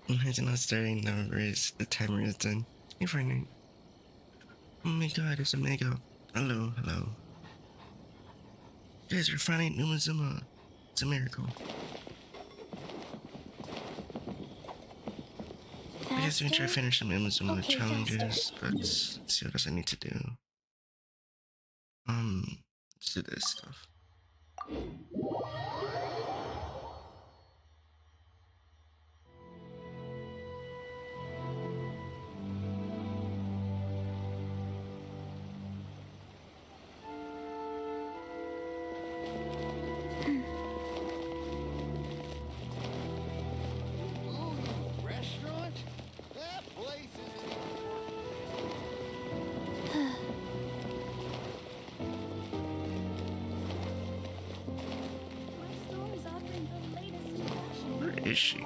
It's not starting now, the timer is done. Hey, Fortnite. Oh my god, it's a mega. Hello, hello. Guys, we're finding Numazuma. It's a miracle. I guess we can try to finish some Numazuma challenges, but let's see what else I need to do. Let's do this stuff. Where is she?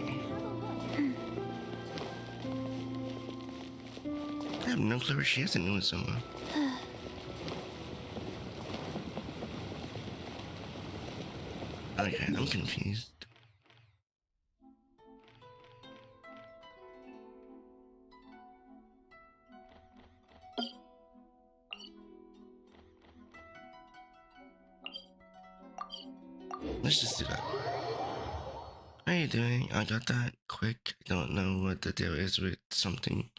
I have no clue where she is in Numazuma. Okay, I'm confused. Let's just do that. How are you doing? I got that quick. I don't know what the deal is with something.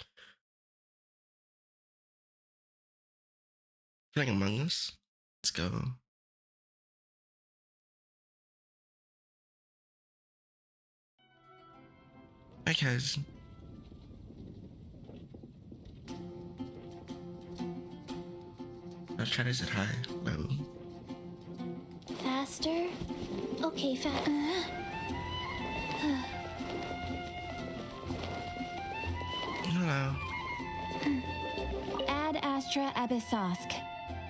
Playing Among Us? Let's go. Hi, guys. I'll try to say hi. Hello. Faster? Okay, Hello. Ad Astra Abyssosk.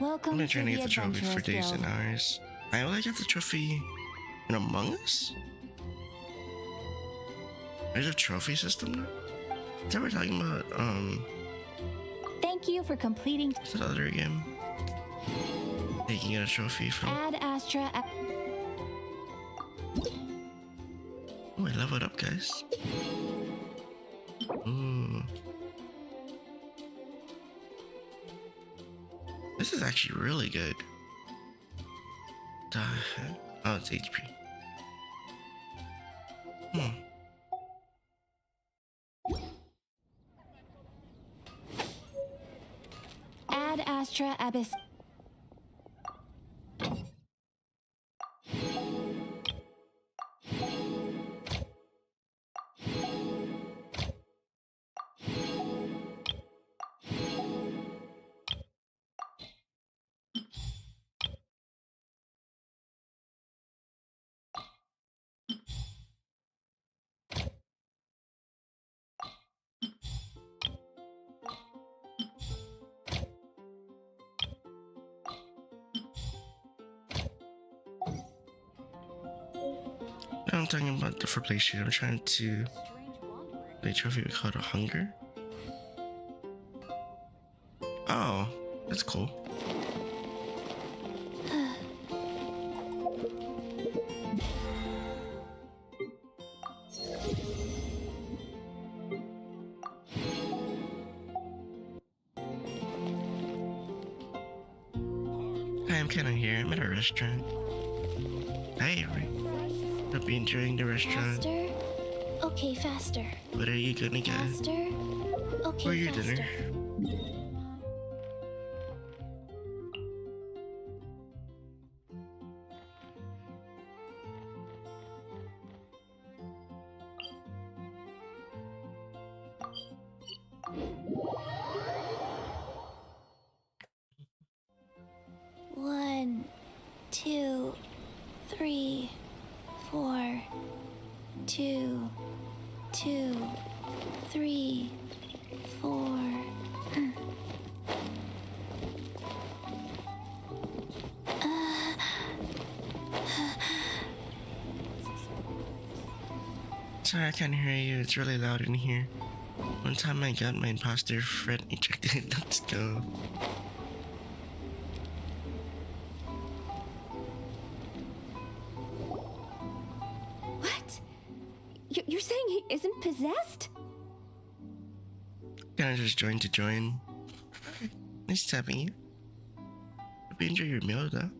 Welcome I've been trying to the get the trophy for Adventurers days Guild. and hours. I only got the trophy in Among Us? There's a trophy system now? Is that what we're talking about? Thank you for completing What's that other game? That you can get a trophy from? Ad Astra. Oh, I leveled up, guys. Ooh. This is actually really good. The heck? Oh, it's HP. Ad Astra Abyss. I'm talking about the for play sheet. I'm trying to play trophy called a hunger. Oh, that's cool. Hi, I'm Ken here. I'm at a restaurant. Hi, Avery. Hope you're enjoying the restaurant. Faster? Okay, faster. What are you gonna get Faster? Okay, for your faster. dinner? One, two, three, four. 2, 2, 3, 4. Sorry, I can't hear you. It's really loud in here. One time I got my imposter friend ejected. Let's go. You're saying he isn't possessed? Kinda just join to join. Nice having you. Hope you enjoy your meal though.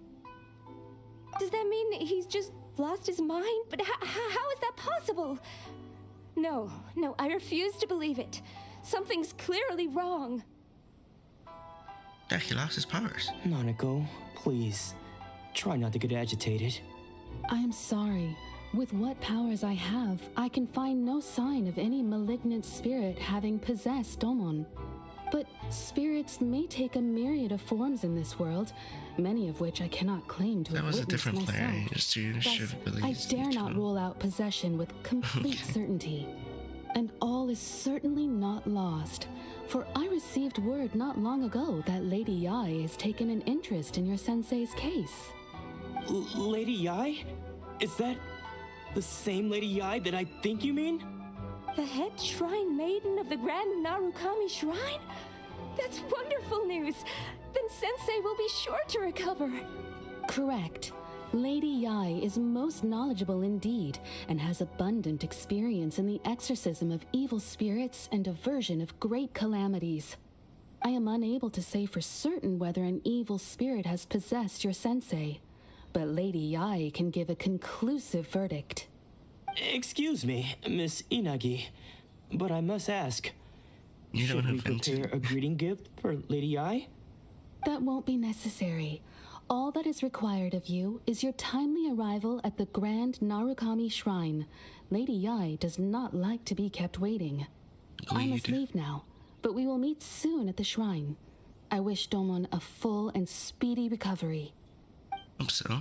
Does that mean he's just lost his mind? But how is that possible? No, I refuse to believe it. Something's clearly wrong. Yeah, he lost his powers. Nanako, please, try not to get agitated. I am sorry. With what powers I have, I can find no sign of any malignant spirit having possessed Domon. But spirits may take a myriad of forms in this world, many of which I cannot claim to That have was a witnessed different player. myself. You just Thus, should believe. I dare not rule out possession with complete certainty. And all is certainly not lost, for I received word not long ago that Lady Yai has taken an interest in your sensei's case. Lady Yai? Is that the same Lady Yai that I think you mean? The head shrine maiden of the Grand Narukami Shrine? That's wonderful news! Then Sensei will be sure to recover. Correct. Lady Yai is most knowledgeable indeed, and has abundant experience in the exorcism of evil spirits and aversion of great calamities. I am unable to say for certain whether an evil spirit has possessed your sensei, but Lady Yai can give a conclusive verdict. Excuse me, Miss Inagi, but I must ask, You should don't we have prepare a greeting gift for Lady Yai? That won't be necessary. All that is required of you is your timely arrival at the Grand Narukami Shrine. Lady Yai does not like to be kept waiting. I must leave now, but we will meet soon at the shrine. I wish Domon a full and speedy recovery. Hope so.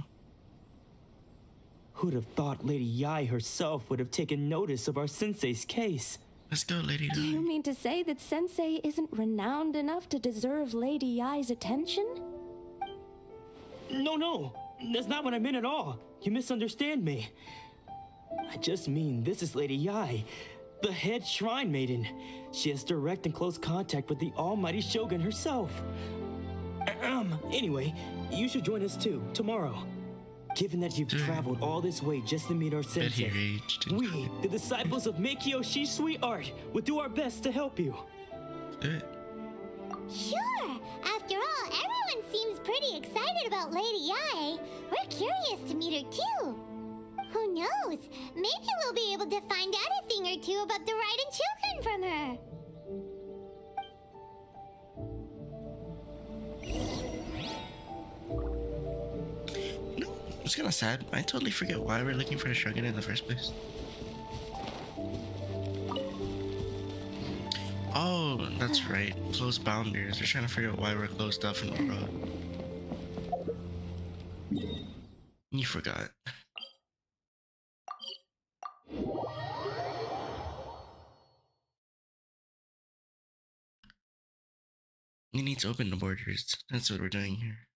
Who'd have thought Lady Yai herself would have taken notice of our sensei's case? Let's go, Lady Do you Yai. mean to say that Sensei isn't renowned enough to deserve Lady Yai's attention? No, that's not what I meant at all. You misunderstand me. I just mean this is Lady Yai, the head shrine maiden. She has direct and close contact with the almighty Shogun herself. Anyway, you should join us too, tomorrow. Given that you've traveled all this way just to meet our Bet he sensei, raged. we, the disciples of Meikyo Shisui Art, will do our best to help you. Do it. Sure! After all, everyone seems pretty excited about Lady Yai. We're curious to meet her too. Who knows? Maybe we'll be able to find out a thing or two about the Raiden children from her. No, it's kind of sad. I totally forget why we're looking for the Shogun in the first place. Oh, that's right. Closed boundaries. They're trying to figure out why we're closed off in the road. You forgot. You need to open the borders. That's what we're doing here.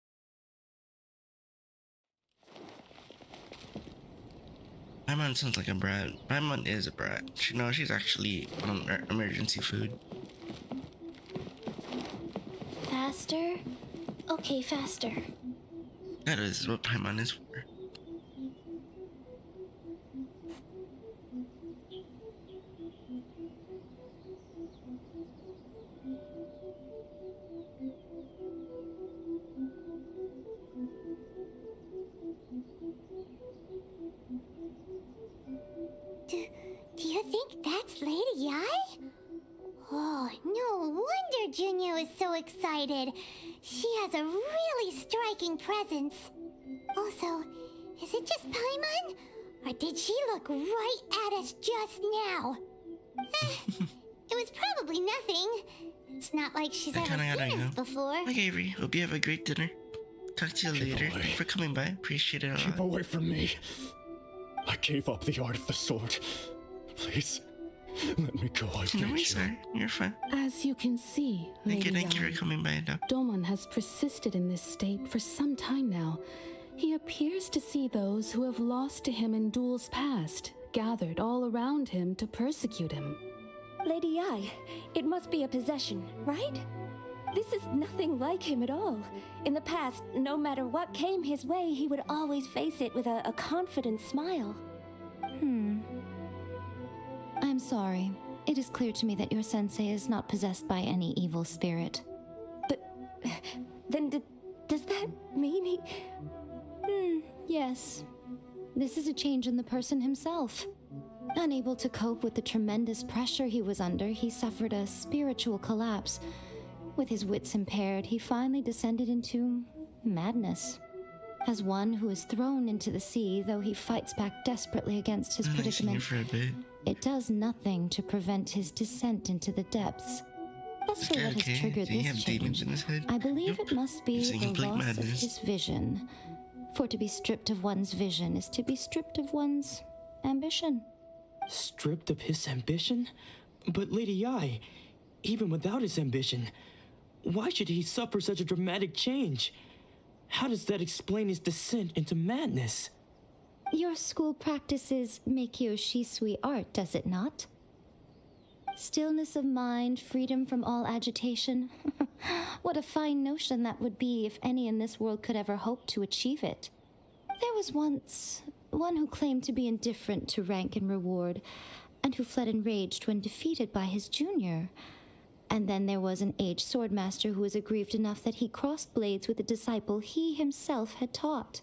Paimon sounds like a brat. Paimon is a brat. She's actually on emergency food. Faster? Okay, faster. That is what Paimon is for. Do you think that's Lady Yai? Oh, no wonder Junyo is so excited. She has a really striking presence. Also, is it just Paimon? Or did she look right at us just now? It was probably nothing. It's not like she's I ever kinda gotta seen us go. before. Hi, Avery. Hope you have a great dinner. Talk to you later. Thank you for coming by. Appreciate it a Keep lot. away from me. I gave up the art of the sword. Please, let me go, I No beg worries, you. sir. You're fine. As you can see, Lady Thank you Yai, for coming by, Doc. Domon has persisted in this state for some time now. He appears to see those who have lost to him in duels past, gathered all around him to persecute him. Lady Yai, it must be a possession, right? This is nothing like him at all. In the past, no matter what came his way, he would always face it with a confident smile. I'm sorry. It is clear to me that your sensei is not possessed by any evil spirit. But then does that mean he... Yes. This is a change in the person himself. Unable to cope with the tremendous pressure he was under, he suffered a spiritual collapse. With his wits impaired, he finally descended into madness. As one who is thrown into the sea, though he fights back desperately against his predicament, For a bit. it does nothing to prevent his descent into the depths. As for Okay, what has okay. triggered Do you this have demons change, in his head? I believe Yep. it must be He's in the complete loss of madness. his vision. For to be stripped of one's vision is to be stripped of one's ambition. Stripped of his ambition? But Lady Yai, even without his ambition, why should he suffer such a dramatic change? How does that explain his descent into madness? Your school practices Meikyo Shisui art, does it not? Stillness of mind, freedom from all agitation. What a fine notion that would be if any in this world could ever hope to achieve it. There was once one who claimed to be indifferent to rank and reward, and who fled enraged when defeated by his junior. And then there was an aged swordmaster who was aggrieved enough that he crossed blades with a disciple he himself had taught.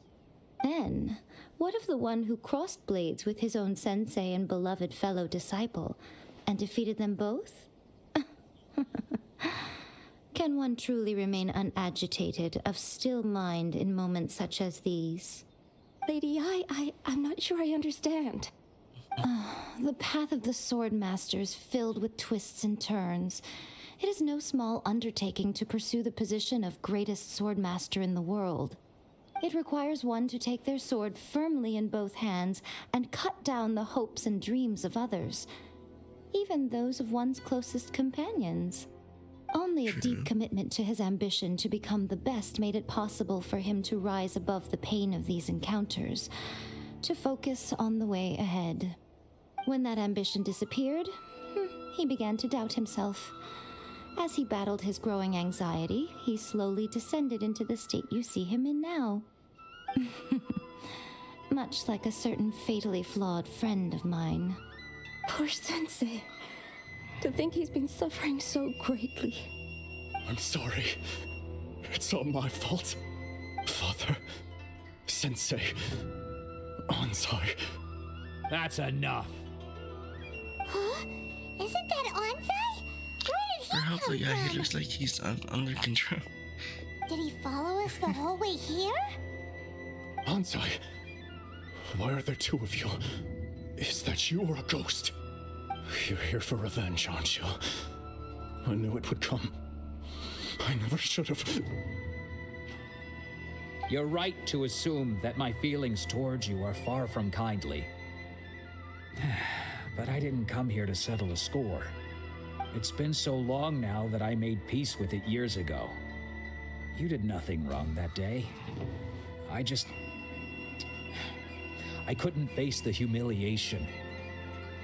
Then, what of the one who crossed blades with his own sensei and beloved fellow disciple, and defeated them both? Can one truly remain unagitated, of still mind in moments such as these? Lady, I'm not sure I understand. The path of the sword master is filled with twists and turns. It is no small undertaking to pursue the position of greatest sword master in the world. It requires one to take their sword firmly in both hands and cut down the hopes and dreams of others, even those of one's closest companions. Only a deep commitment to his ambition to become the best made it possible for him to rise above the pain of these encounters, to focus on the way ahead. When that ambition disappeared, he began to doubt himself. As he battled his growing anxiety, he slowly descended into the state you see him in now. Much like a certain fatally flawed friend of mine. Poor Sensei. To think he's been suffering so greatly. I'm sorry. It's all my fault. Father, Sensei, Ansai. That's enough. Huh? Isn't that Ansai? Where did he For help, come yeah, he from? looks like he's under control. Did he follow us the whole way here? Ansai, why are there two of you? Is that you or a ghost? You're here for revenge, aren't you? I knew it would come. I never should have. You're right to assume that my feelings towards you are far from kindly. But I didn't come here to settle a score. It's been so long now that I made peace with it years ago. You did nothing wrong that day. I couldn't face the humiliation.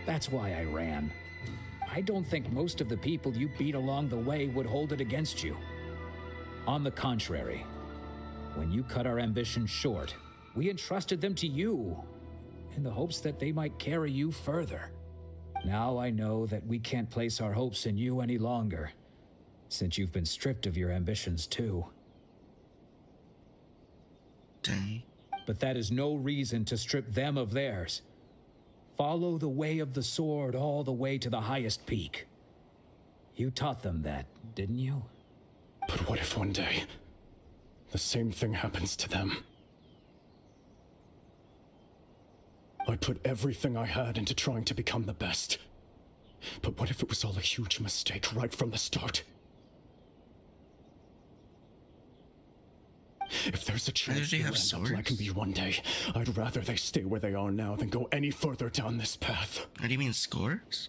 That's why I ran. I don't think most of the people you beat along the way would hold it against you. On the contrary, when you cut our ambitions short, we entrusted them to you in the hopes that they might carry you further. Now I know that we can't place our hopes in you any longer, since you've been stripped of your ambitions too. Dang. But that is no reason to strip them of theirs. Follow the way of the sword all the way to the highest peak. You taught them that, didn't you? But what if one day the same thing happens to them? I put everything I had into trying to become the best. But what if it was all a huge mistake right from the start? If there's a chance they they'll have end up like swords? me one day, I'd rather they stay where they are now than go any further down this path. What do you mean, scores?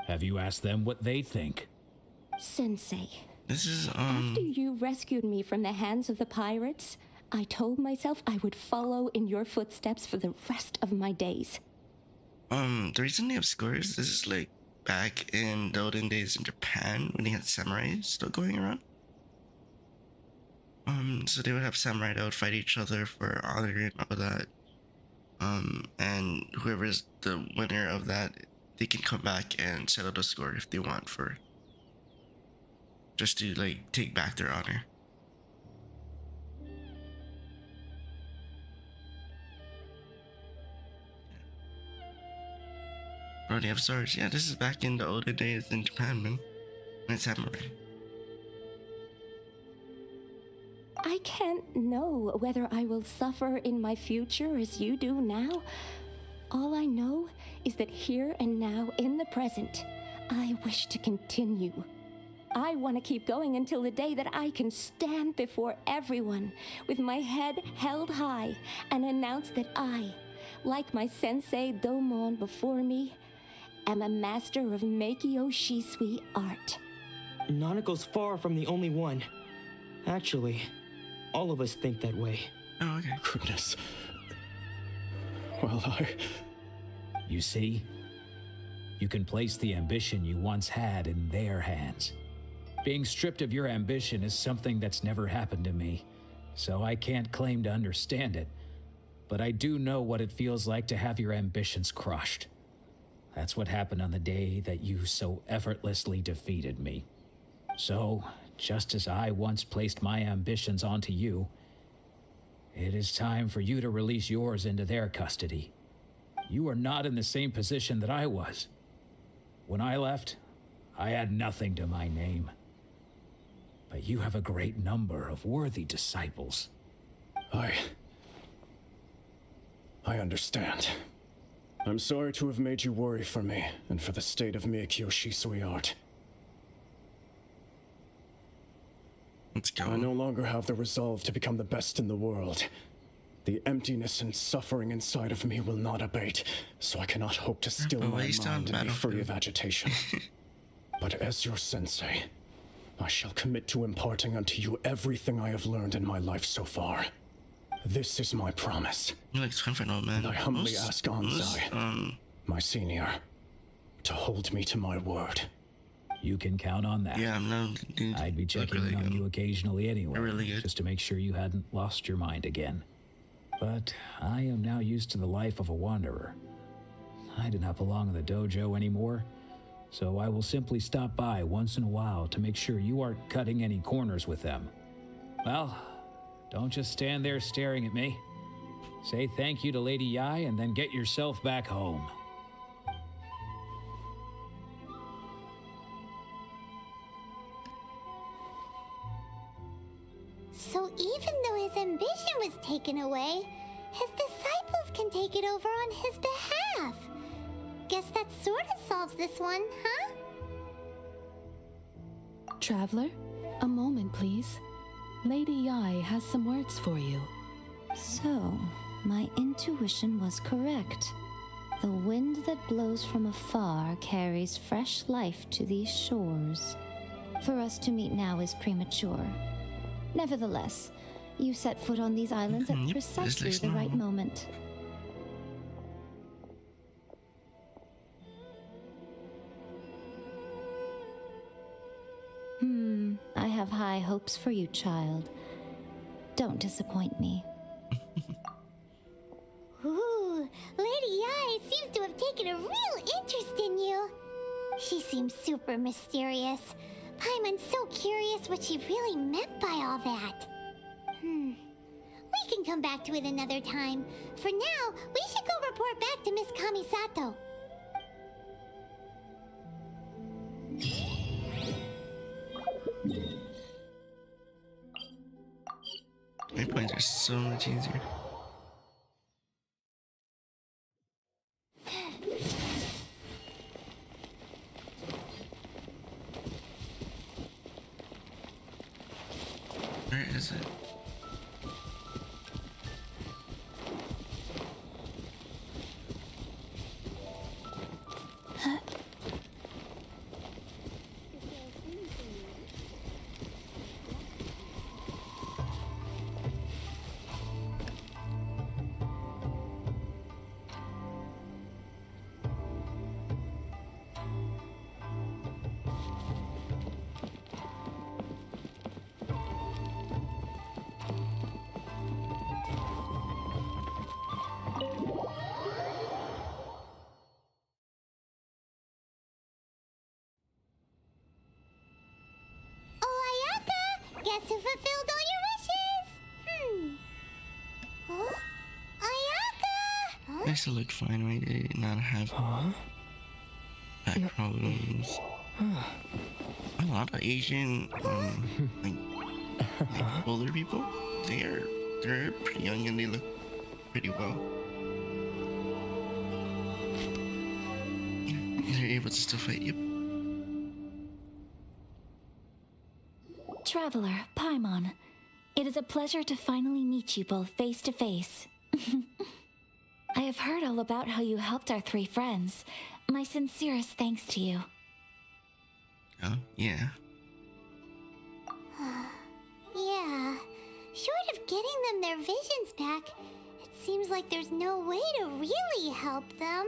Have you asked them what they think? Sensei, This is, after you rescued me from the hands of the pirates, I told myself I would follow in your footsteps for the rest of my days. the reason they have scores, this is like back in the olden days in Japan when they had samurais still going around. So they would have samurai that would fight each other for honor and all that. And whoever's the winner of that, they can come back and settle the score if they want for just to like take back their honor. Bro, they have swords. Yeah, this is back in the olden days in Japan, man. And it's samurai. I can't know whether I will suffer in my future as you do now. All I know is that here and now, in the present, I wish to continue. I want to keep going until the day that I can stand before everyone with my head held high and announce that I, like my sensei Domon before me, am a master of Meikyo Shisui art. Nanako's far from the only one. Actually, all of us think that way. Oh, okay. Goodness. Well, You see? You can place the ambition you once had in their hands. Being stripped of your ambition is something that's never happened to me, so I can't claim to understand it. But I do know what it feels like to have your ambitions crushed. That's what happened on the day that you so effortlessly defeated me. So, just as I once placed my ambitions onto you, it is time for you to release yours into their custody. You are not in the same position that I was. When I left, I had nothing to my name. But you have a great number of worthy disciples. I understand. I'm sorry to have made you worry for me and for the state of Meikyo Shisui art. Let's go. I no longer have the resolve to become the best in the world. The emptiness and suffering inside of me will not abate, so I cannot hope to still my mind and be free of agitation. But as your sensei, I shall commit to imparting unto you everything I have learned in my life so far. This is my promise. You like fun for an old man. And I humbly ask Anzai, my senior, to hold me to my word. You can count on that. Yeah, I'm not. Dude, I'd be checking in on you occasionally anyway, really good. just to make sure you hadn't lost your mind again. But I am now used to the life of a wanderer. I do not belong in the dojo anymore, so I will simply stop by once in a while to make sure you aren't cutting any corners with them. Well, don't just stand there staring at me. Say thank you to Lady Yai and then get yourself back home. So even though his ambition was taken away, his disciples can take it over on his behalf. Guess that sort of solves this one, huh? Traveler, a moment, please. Lady Yai has some words for you. So, my intuition was correct. The wind that blows from afar carries fresh life to these shores. For us to meet now is premature. Nevertheless, you set foot on these islands at Yep, precisely this the looks right normal. moment. I have high hopes for you, child. Don't disappoint me. Ooh, Lady Yai seems to have taken a real interest in you. She seems super mysterious. Paimon's so curious what she really meant by all that. We can come back to it another time. For now, we should go report back to Miss Kamisato. My points are so much easier. Where is it? must have fulfilled all your wishes. Huh? Ayaka! Huh? I still look fine, right? They did not have back problems. A lot of Asian, like older people, they're pretty young and they look pretty well. They're able to still fight. Yep. Traveler, Paimon, it is a pleasure to finally meet you both face to face. I have heard all about how you helped our three friends. My sincerest thanks to you. Oh, yeah. Yeah. Short of getting them their visions back, it seems like there's no way to really help them.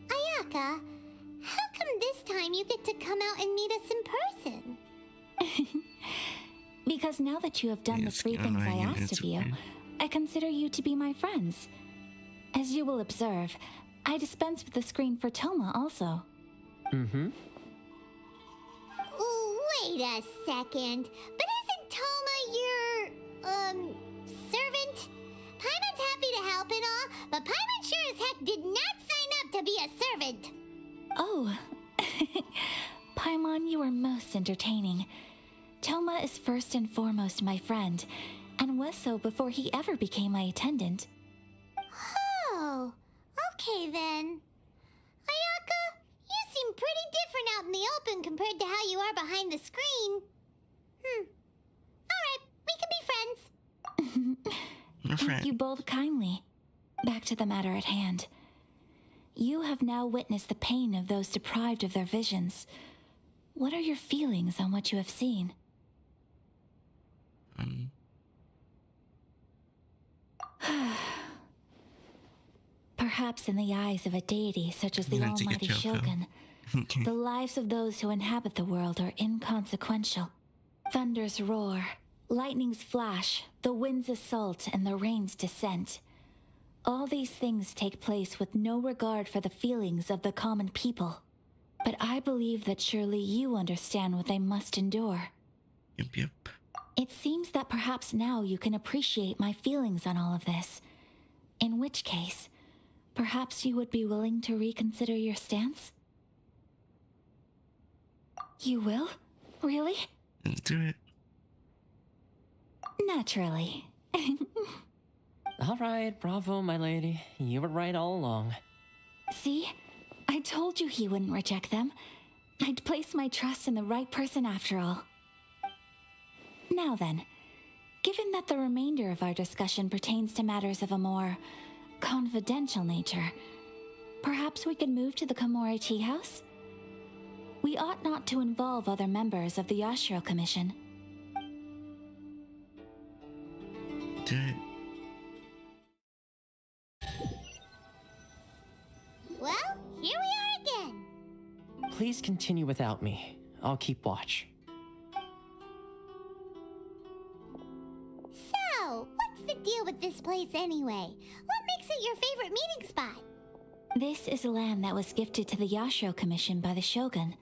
Ayaka, how come this time you get to come out and meet us in person? Because now that you have done the three things I asked of you, I consider you to be my friends. As you will observe, I dispense with the screen for Toma also. Mm-hmm. Wait a second. But isn't Toma your, servant? Paimon's happy to help and all, but Paimon sure as heck did not sign up to be a servant. Oh. Paimon, you are most entertaining. Toma is first and foremost my friend, and was so before he ever became my attendant. Oh, okay then. Ayaka, you seem pretty different out in the open compared to how you are behind the screen. Alright, we can be friends. We're Thank friends. you both kindly. Back to the matter at hand. You have now witnessed the pain of those deprived of their visions. What are your feelings on what you have seen? Perhaps in the eyes of a deity such as the I'm gonna take a almighty Choco. Shogun, Okay. the lives of those who inhabit the world are inconsequential. Thunders roar, lightnings flash, the winds assault, and the rains descent. All these things take place with no regard for the feelings of the common people. But I believe that surely you understand what they must endure. Yep. It seems that perhaps now you can appreciate my feelings on all of this. In which case, perhaps you would be willing to reconsider your stance? You will? Really? Let's do it. Naturally. All right, bravo, my lady. You were right all along. See? I told you he wouldn't reject them. I'd placed my trust in the right person after all. Now then, given that the remainder of our discussion pertains to matters of a more confidential nature, perhaps we could move to the Komori Tea House? We ought not to involve other members of the Yashiro Commission. Do it. Well, here we are again. Please continue without me. I'll keep watch. So, what's the deal with this place anyway? What makes it your favorite meeting spot? This is land that was gifted to the Yashiro Commission by the Shogun.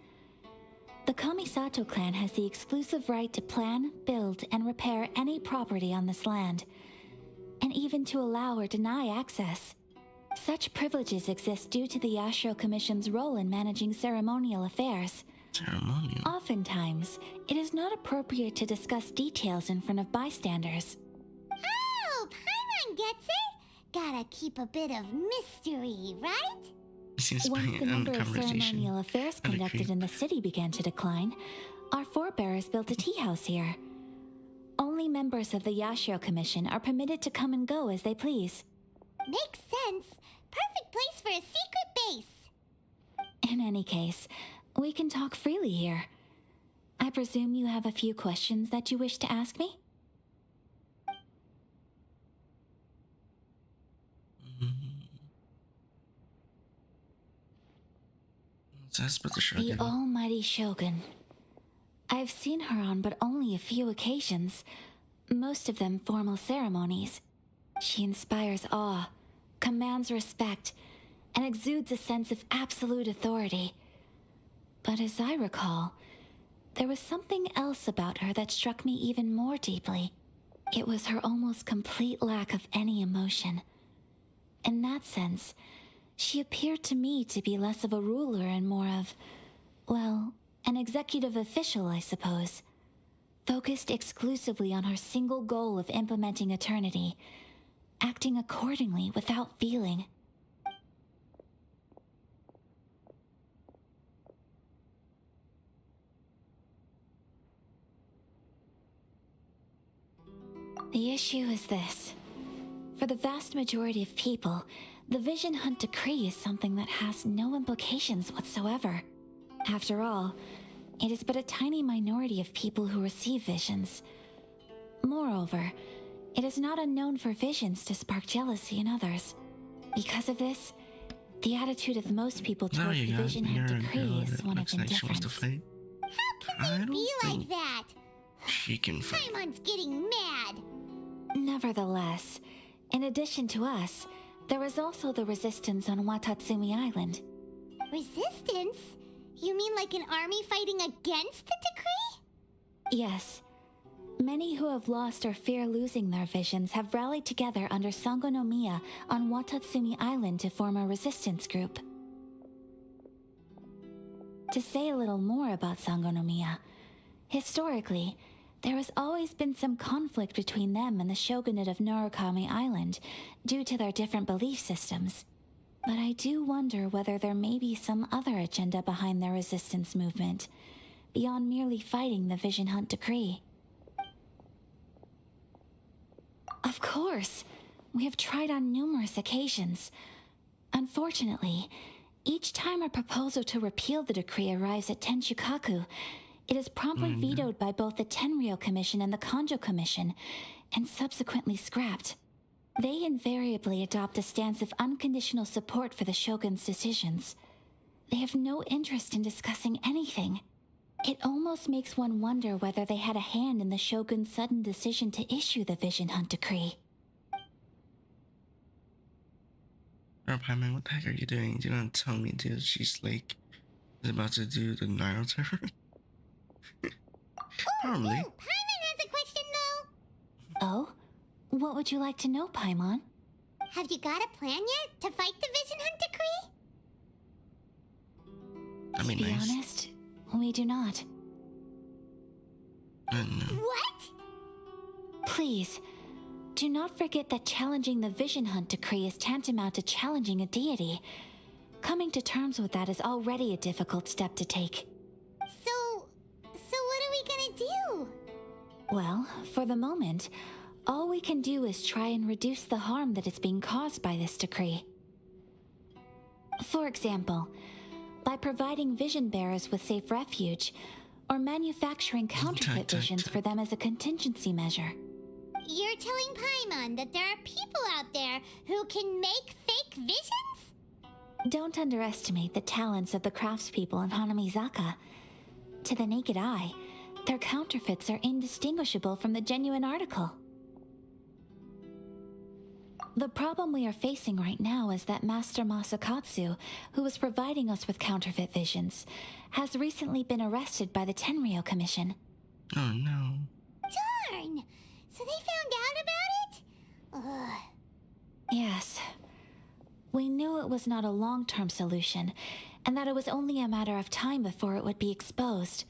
The Kamisato clan has the exclusive right to plan, build, and repair any property on this land, and even to allow or deny access. Such privileges exist due to the Yashiro Commission's role in managing ceremonial affairs. Ceremonial. Oftentimes, it is not appropriate to discuss details in front of bystanders. Oh, Paimon gets it. Gotta keep a bit of mystery, right? Seems Once by the number of conversation. ceremonial affairs Kinda conducted creep. in the city began to decline, our forebears built a tea house here. Only members of the Yashiro Commission are permitted to come and go as they please. Makes sense. Perfect place for a secret base. In any case, we can talk freely here. I presume you have a few questions that you wish to ask me? That's about the The Shogun. almighty Shogun. I've seen her on but only a few occasions, most of them formal ceremonies. She inspires awe, commands respect, and exudes a sense of absolute authority. But as I recall, there was something else about her that struck me even more deeply. It was her almost complete lack of any emotion. In that sense, she appeared to me to be less of a ruler and more of, well, an executive official, I suppose. Focused exclusively on her single goal of implementing eternity, acting accordingly without feeling. The issue is this. For the vast majority of people, the Vision Hunt Decree is something that has no implications whatsoever. After all, it is but a tiny minority of people who receive visions. Moreover, it is not unknown for visions to spark jealousy in others. Because of this, the attitude of most people Now towards you the got Vision your Hunt Decree girl is that one of looks like she wants to indifference. fight. How I can don't they be like think that? she can fight. Paimon's getting mad. Nevertheless, in addition to us, there is also the resistance on Watatsumi Island. Resistance? You mean like an army fighting against the decree? Yes. Many who have lost or fear losing their visions have rallied together under Sangonomiya on Watatsumi Island to form a resistance group. To say a little more about Sangonomiya, historically, there has always been some conflict between them and the shogunate of Narukami Island due to their different belief systems. But I do wonder whether there may be some other agenda behind their resistance movement, beyond merely fighting the Vision Hunt Decree. Of course, we have tried on numerous occasions. Unfortunately, each time a proposal to repeal the decree arrives at Tenshukaku, it is promptly vetoed by both the Tenryou Commission and the Kanjo Commission, and subsequently scrapped. They invariably adopt a stance of unconditional support for the Shogun's decisions. They have no interest in discussing anything. It almost makes one wonder whether they had a hand in the Shogun's sudden decision to issue the Vision Hunt Decree. Girl, Paimon, what the heck are you doing? You don't tell me, dude. She's like, is about to do the Naruto. Probably. Oh, Paimon has a question though. Oh? What would you like to know, Paimon? Have you got a plan yet to fight the Vision Hunt Decree? I mean, To be nice. honest, we do not. I don't know. What? Please, do not forget that challenging the Vision Hunt Decree is tantamount to challenging a deity. Coming to terms with that is already a difficult step to take. So what are we gonna do? Well, for the moment, all we can do is try and reduce the harm that is being caused by this decree. For example, by providing vision bearers with safe refuge, or manufacturing counterfeit visions for them as a contingency measure. You're telling Paimon that there are people out there who can make fake visions? Don't underestimate the talents of the craftspeople in Hanamizaka. To the naked eye, their counterfeits are indistinguishable from the genuine article. The problem we are facing right now is that Master Masakatsu, who was providing us with counterfeit visions, has recently been arrested by the Tenryou Commission. Oh no. Darn! So they found out about it? Ugh. Yes. We knew it was not a long-term solution, and that it was only a matter of time before it would be exposed.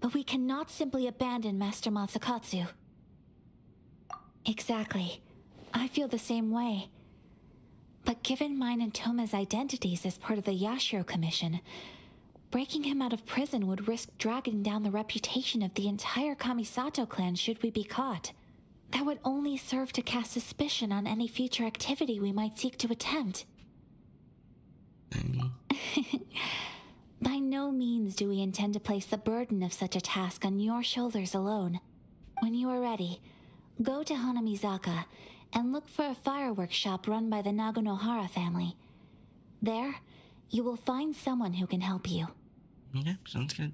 But we cannot simply abandon Master Masakatsu. Exactly. I feel the same way. But given mine and Toma's identities as part of the Yashiro Commission, breaking him out of prison would risk dragging down the reputation of the entire Kamisato clan should we be caught. That would only serve to cast suspicion on any future activity we might seek to attempt. By no means do we intend to place the burden of such a task on your shoulders alone. When you are ready, go to Hanamizaka and look for a fireworks shop run by the Naganohara family. There, you will find someone who can help you. Yep, sounds good.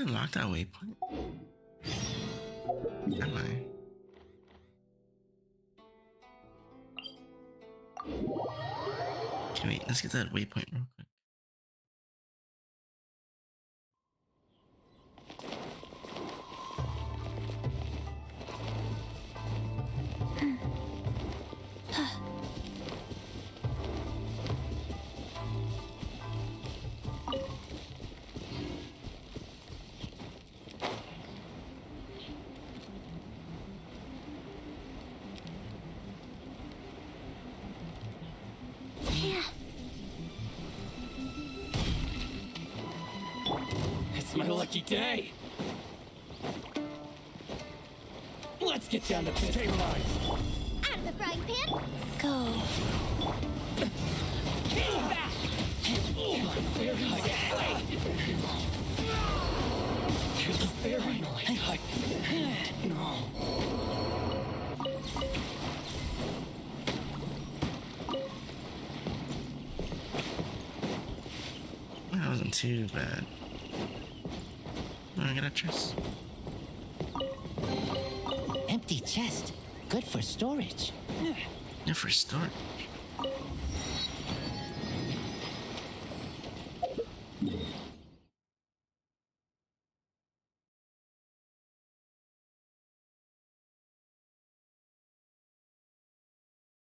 unlock that waypoint? Am I? Okay, wait, let's get that waypoint real quick. It's my lucky day. Let's get down to business. Stabilize. Out of the frying pan. Go. That wasn't too bad. Oh, I got a chest. Empty chest. Good for storage. Yeah, for storage.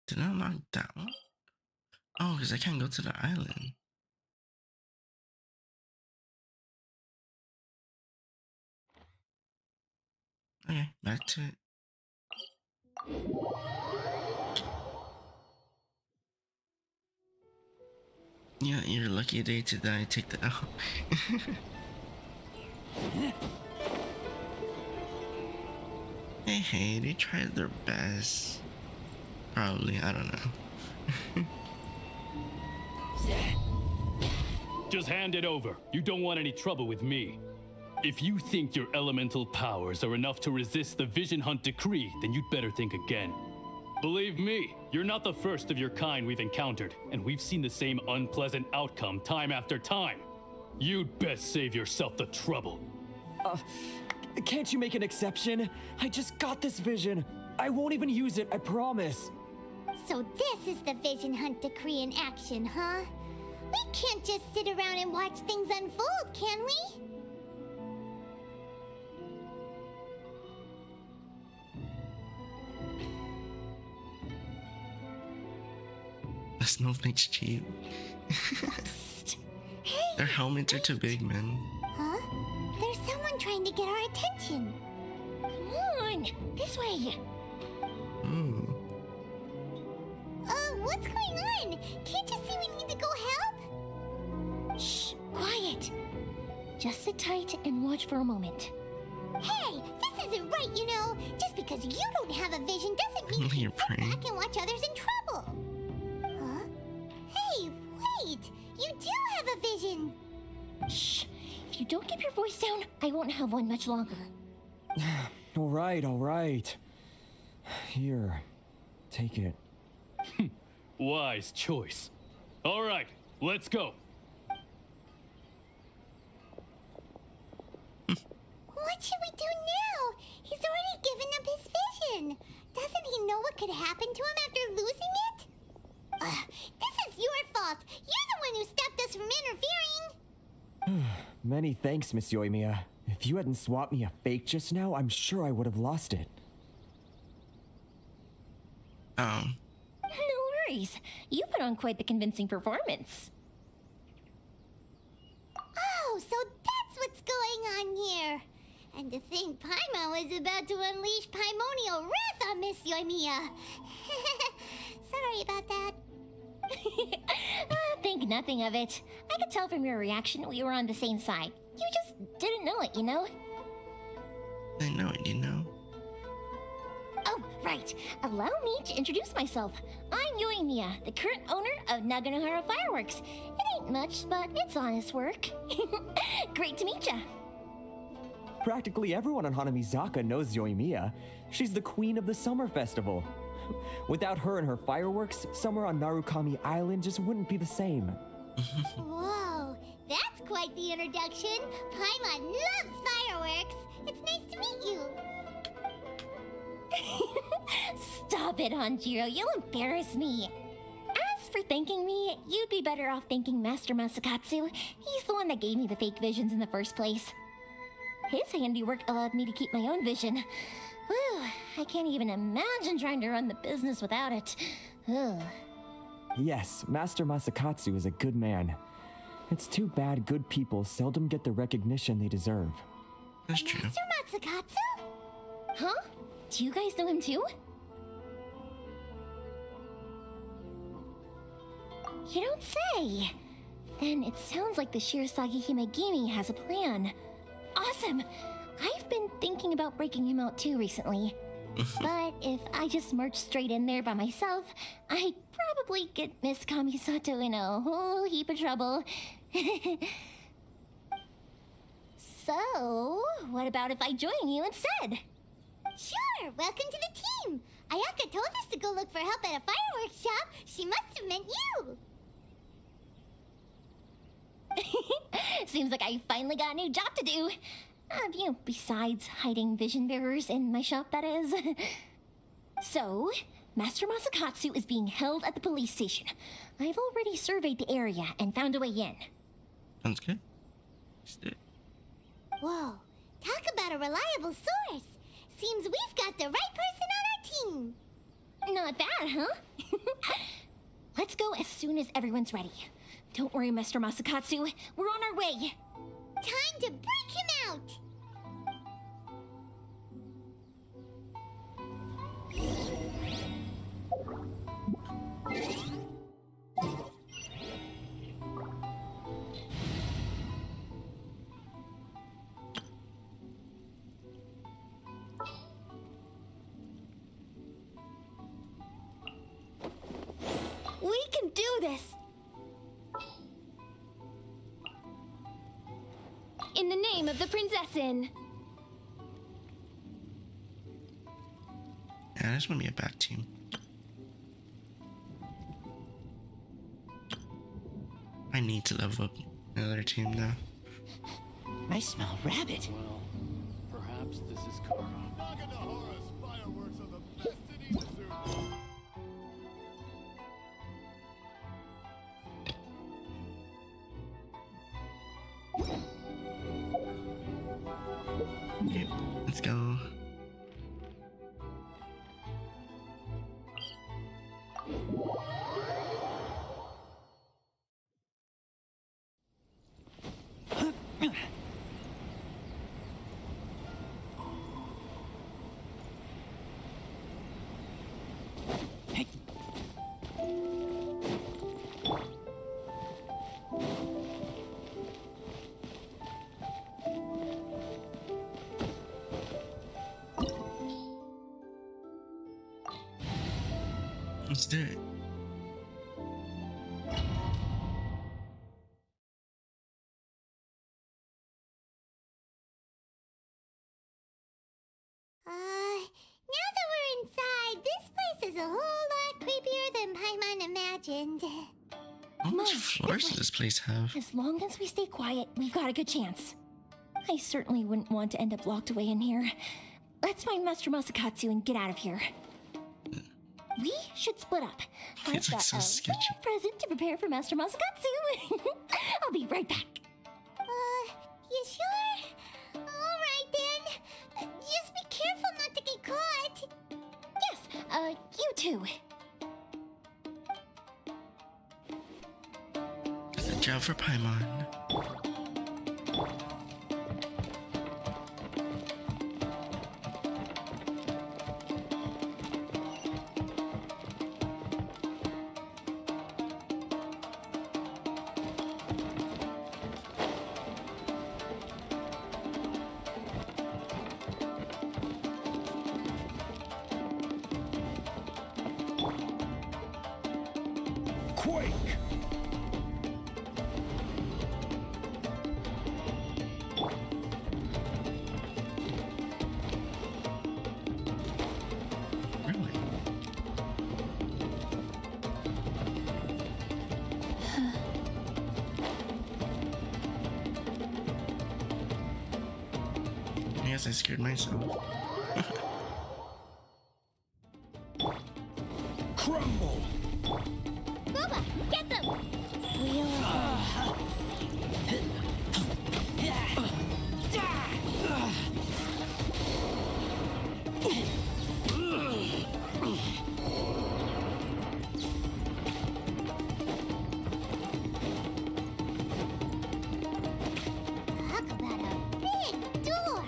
Did I unlock that one? Oh, because I can't go to the island. Okay, back to it. Yeah, your lucky day to die. Take the L. Hey, they tried their best. Probably, I don't know. Just hand it over. You don't want any trouble with me. If you think your elemental powers are enough to resist the Vision Hunt decree, then you'd better think again. Believe me, you're not the first of your kind we've encountered, and we've seen the same unpleasant outcome time after time. You'd best save yourself the trouble. Can't you make an exception? I just got this vision. I won't even use it, I promise. So this is the Vision Hunt decree in action, huh? We can't just sit around and watch things unfold, can we? The snowflakes cheap. Hey, Their helmets are too big, man. huh? There's someone trying to get our attention. Come on, this way. Ooh. What's going on? Can't you see we need to go help? Shh, quiet. Just sit tight and watch for a moment. Hey, this isn't right, you know. Just because you don't have a vision doesn't mean you You're can sit praying. back and watch others in trouble. Huh? Hey, wait! You do have a vision! Shh. If you don't keep your voice down, I won't have one much longer. All right. Here, take it. Wise choice. All right, let's go. What should we do now? He's already given up his vision. Doesn't he know what could happen to him after losing it? This is your fault. You're the one who stopped us from interfering. Many thanks, Miss Yoimiya. If you hadn't swapped me a fake just now, I'm sure I would have lost it. No worries. You put on quite the convincing performance. Oh, so that's what's going on here. And to think Paimon was about to unleash Paimonial wrath on Miss Yoimiya. Sorry about that. Think nothing of it. I could tell from your reaction we were on the same side. You just didn't know it, you know? I know it, you know. Oh, right. Allow me to introduce myself. I'm Yoimiya, the current owner of Naganohara Fireworks. It ain't much, but it's honest work. Great to meet ya. Practically everyone on Hanamizaka knows Yoimiya. She's the queen of the summer festival. Without her and her fireworks, summer on Narukami Island just wouldn't be the same. Whoa, That's quite the introduction. Paimon loves fireworks. It's nice to meet you. Stop it, Hanjiro. You'll embarrass me. As for thanking me, you'd be better off thanking Master Masakatsu. He's the one that gave me the fake visions in the first place. His handiwork allowed me to keep my own vision. Whew, I can't even imagine trying to run the business without it. Ugh. Yes, Master Masakatsu is a good man. It's too bad good people seldom get the recognition they deserve. That's true. Master Matsukatsu? Huh? Do you guys know him too? You don't say! Then it sounds like the Shirasagi Himegimi has a plan. Awesome! I've been thinking about breaking him out too recently. But if I just march straight in there by myself, I'd probably get Miss Kamisato in a whole heap of trouble. So, what about if I join you instead? Sure, welcome to the team. Ayaka told us to go look for help at a fireworks shop. She must have meant you. Seems like I finally got a new job to do. Besides hiding vision bearers in my shop, that is. So, Master Masakatsu is being held at the police station. I've already surveyed the area and found a way in. Sounds good. Let's do it. Whoa, talk about a reliable source. Seems we've got the right person on our team. Not bad, huh? Let's go as soon as everyone's ready. Don't worry, Master Masakatsu. We're on our way. Time to break him out. We can do this! In the name of the Prinzessin! Yeah, this wouldn't be a bad team. I need to level up another team now. I smell rabbit. Well, perhaps this is karma. Fireworks are the best in Izuzu. Okay, let's go. Let's do it. Now that we're inside, this place is a whole lot creepier than Paimon imagined. How much floors does this place have? As long as we stay quiet, we've got a good chance. I certainly wouldn't want to end up locked away in here. Let's find Master Masakatsu and get out of here. We should split up. It's I've like got so a sketchy. little present to prepare for Master Masakatsu. I'll be right back. You sure? Alright then. Just be careful not to get caught. Yes, you too. It's a job for Paimon. Quake! Really? guess I scared myself. Crumble! Booba, get them! Wheel Talk about a big door.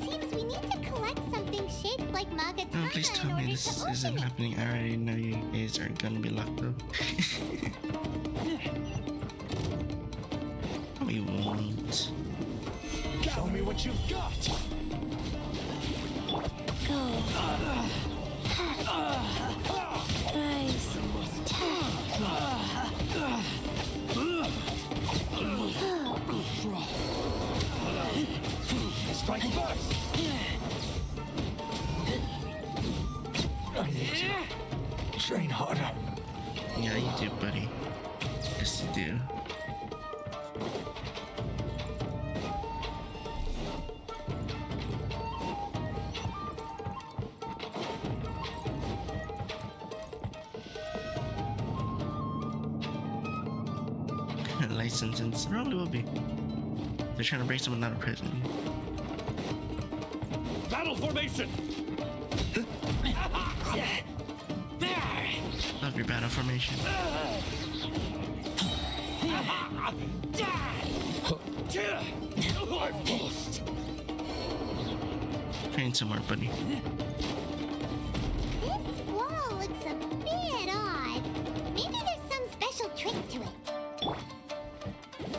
Seems we need to collect something shaped like Magatama Oh, please tell in me order this to isn't open it. happening. I already know you guys are gonna be locked up. No, we won't. Show me what you've got. Rise. Strike first. I need to train harder. Yeah, you do, buddy. Yes, you do. Life sentence. Probably will be. They're trying to break someone out of prison. Battle formation! Love your battle formation. I've lost. Train somewhere, buddy. This wall looks a bit odd. Maybe there's some special trick to it.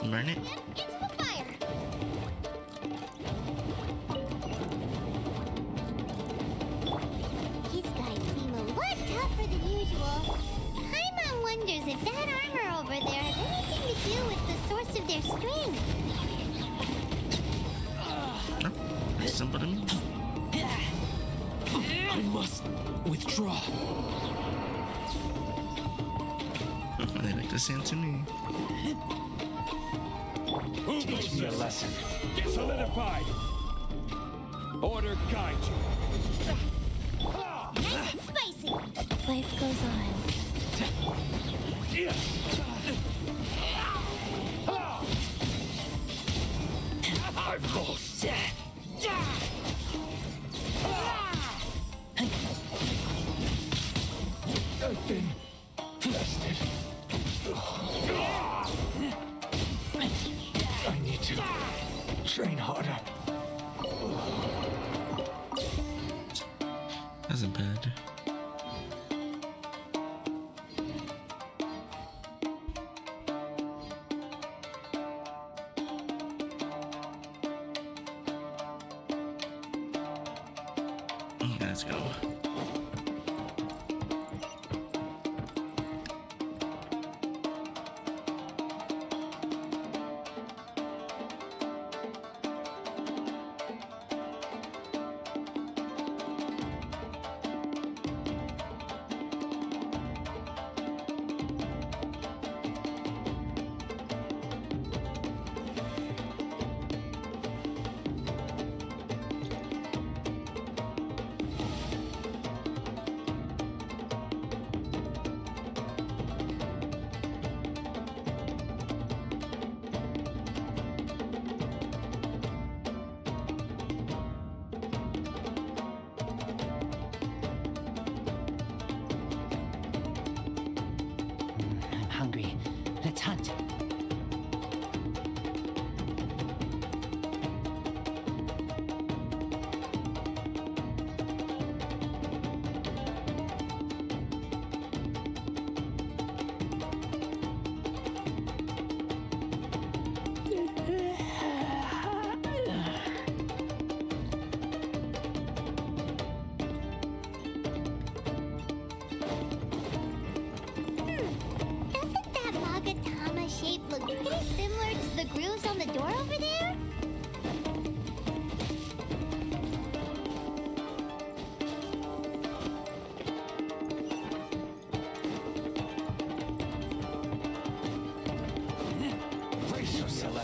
Burn it. Into the fire! These guys seem a lot tougher than usual. Paimon wonders if that armor over there has anything to do with the source of their strength. No, that's simple to me. I must withdraw. They look the same to me. Teach me a lesson. Get solidified! Order guide you. Nice and spicy! Life goes on. I've lost. I've been tested. I need to train harder. Wasn't bad. Let's go. I'm hungry. Let's hunt. Doesn't that Magatama shape look pretty similar to the grooves on the door over there? Brace yourself.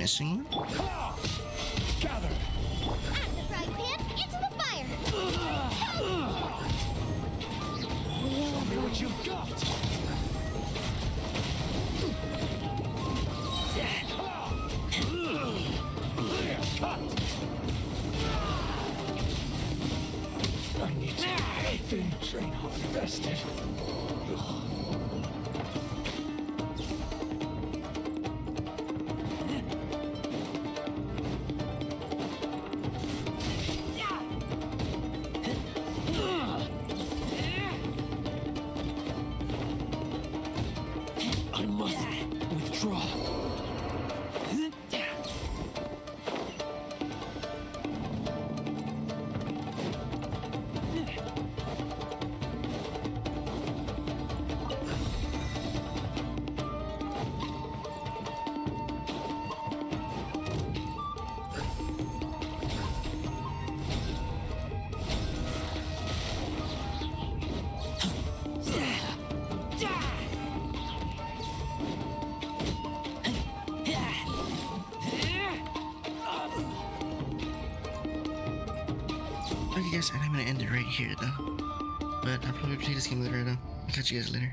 missing one? Gather! Out of the frying pan, into the fire! Show me what you've got! Cut! I need to train harvested. I must withdraw. Okay guys, and I'm gonna end it right here though. But I'll probably play this game later though. I'll catch you guys later.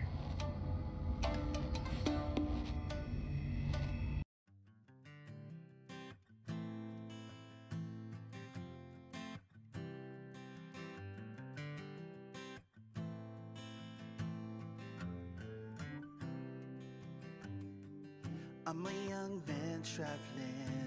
I'm a young man traveling